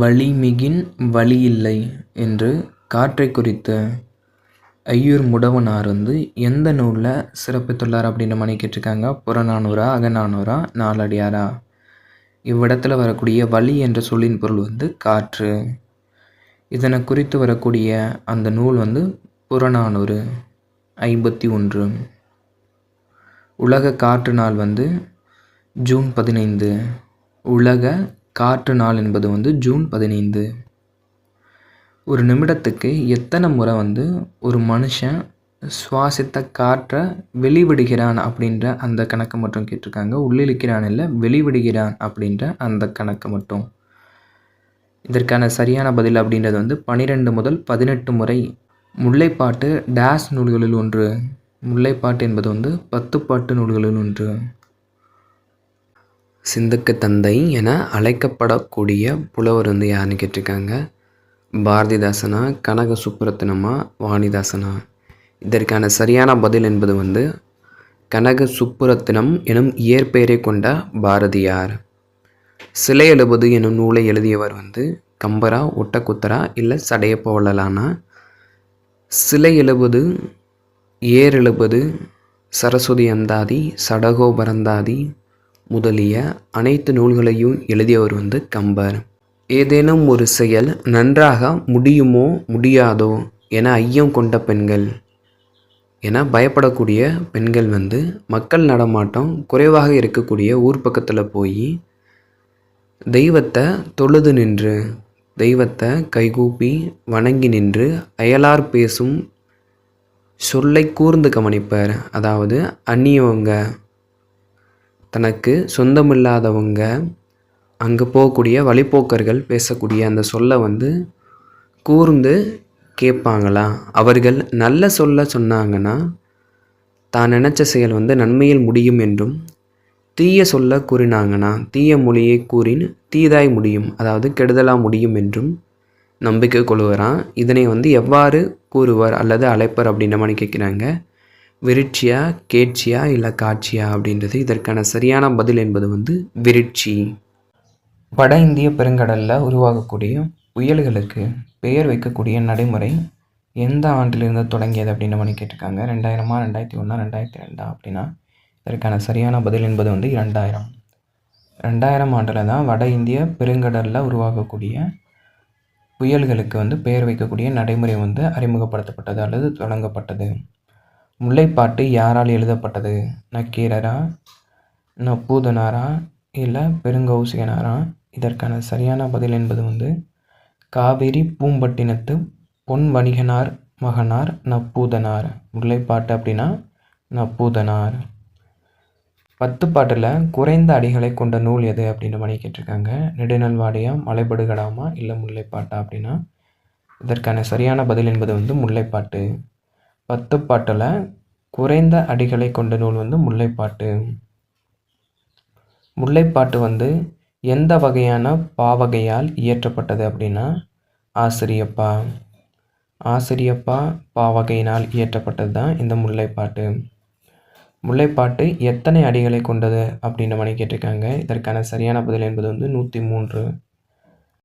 வளிமிகின் வழியில்லை என்று காற்றைக் குறித்து ஐயூர் முடவனார் எந்த நூலில் சிறப்பித்துள்ளார் அப்படின்ற மாதிரி கேட்டிருக்காங்க. புறநானூறா, அகநானூறா, நாலடியாரா? இவ்விடத்தில் வரக்கூடிய வளி என்ற சொல்லின் பொருள் காற்று. இதனை குறித்து வரக்கூடிய அந்த நூல் புறநானூறு 51. உலக காற்று நாள் ஜூன் 15. உலக காற்று நாள் என்பது ஜூன் 15. ஒரு நிமிடத்துக்கு எத்தனை முறை ஒரு மனுஷன் சுவாசித்த காற்றை வெளிவிடுகிறான் அப்படின்ற அந்த கணக்கை மட்டும் கேட்டிருக்காங்க. உள்ளிழுக்கிறான் இல்லை, வெளிவிடுகிறான் அப்படின்ற அந்த கணக்கை மட்டும். இதற்கான சரியான பதில் அப்படின்றது 12 முதல் 18 முறை. முல்லைப்பாட்டு டேஸ் நூல்களில் ஒன்று. முல்லைப்பாட்டு என்பது 10 பாட்டு நூல்களில் ஒன்று. சிந்துக்கு தந்தை என அழைக்கப்படக்கூடிய புலவர் யாருன்னு கேட்டிருக்காங்க. பாரதிதாசனா, கனக சுப்புரத்தினமா, வாணிதாசனா? இதற்கான சரியான பதில் என்பது கனக சுப்புரத்தினம் எனும் இயற்பெயரை கொண்ட பாரதியார். சிலை எழுபது எனும் நூலை எழுதியவர் கம்பரா, ஒட்டக்குத்தரா இல்லை சடையப்ப வள்ளலானா? சிலை எழுபது, ஏர் எழுபது, சரஸ்வதி அந்தாதி, சடகோபரந்தாதி முதலிய அனைத்து நூல்களையும் எழுதியவர் கம்பர். ஏதேனும் ஒரு செயல் நன்றாக முடியுமோ முடியாதோ என ஐயம் கொண்ட பெண்கள் என பயப்படக்கூடிய பெண்கள் மக்கள் நடமாட்டம் குறைவாக இருக்கக்கூடிய ஊர் பக்கத்தில் போய் தெய்வத்தை தொழுது நின்று, தெய்வத்தை கைகூப்பி வணங்கி நின்று அயலார் பேசும் சொல்லை கூர்ந்து கவனிப்பர். அதாவது அந்நியவங்க, தனக்கு சொந்தமில்லாதவங்க, அங்கே போகக்கூடிய வழிப்போக்கர்கள் பேசக்கூடிய அந்த சொல்லை கூர்ந்து கேட்பாங்களா? அவர்கள் நல்ல சொல்ல சொன்னாங்கன்னா தான் நினச்ச செயல் நன்மையில் முடியும் என்றும், தீய சொல்ல கூறினாங்கன்னா தீய மொழியை கூறின் தீதாய் முடியும், அதாவது கெடுதலாக முடியும் என்றும் நம்பிக்கை கொள்ளுவரான். இதனை எவ்வாறு கூறுவர் அல்லது அழைப்பர் அப்படின்ற மாதிரி கேட்குறாங்க. விருட்சியா, கேட்சியா இல்லை காட்சியா அப்படின்றது. இதற்கான சரியான பதில் என்பது விருட்சி. வட இந்திய பெருங்கடலில் உருவாகக்கூடிய புயல்களுக்கு பெயர் வைக்கக்கூடிய நடைமுறை எந்த ஆண்டிலிருந்து தொடங்கியது அப்படின்ற மாதிரி கேட்டிருக்காங்க. 2000, 2001, 2002 அப்படின்னா இதற்கான சரியான பதில் என்பது 2000. 2000 ஆண்டில் தான் வட இந்திய பெருங்கடலில் உருவாகக்கூடிய புயல்களுக்கு பெயர் வைக்கக்கூடிய நடைமுறை அறிமுகப்படுத்தப்பட்டது அல்லது தொடங்கப்பட்டது. முல்லைப்பாட்டு யாரால் எழுதப்பட்டது? நக்கீரரா, நப்பூதனாரா இல்லை பெருங்கௌசிகனாரா? இதற்கான சரியான பதில் என்பது காவிரி பூம்பட்டினத்து பொன் வணிகனார் மகனார் நப்பூதனார். முல்லைப்பாட்டு அப்படின்னா நப்பூதனார். 10 பாட்டில் குறைந்த அடிகளை கொண்ட நூல் எது அப்படின்ற மாதிரி கேட்டிருக்காங்க. நெடுநல்வாடியா, மலைபடுகடாமா இல்லை முல்லைப்பாட்டா அப்படின்னா இதற்கான சரியான பதில் என்பது முல்லைப்பாட்டு. 10 பாட்டில் குறைந்த அடிகளை கொண்ட நூல் முல்லைப்பாட்டு. முல்லைப்பாட்டு எந்த வகையான பாவகையால் இயற்றப்பட்டது அப்படின்னா ஆசிரியப்பா. ஆசிரியப்பா பாவகையினால் இயற்றப்பட்டது தான் இந்த முல்லைப்பாட்டு. முல்லைப்பாட்டு எத்தனை அடிகளை கொண்டது அப்படின்ற மாதிரி கேட்டிருக்காங்க. இதற்கான சரியான பதில் என்பது 103.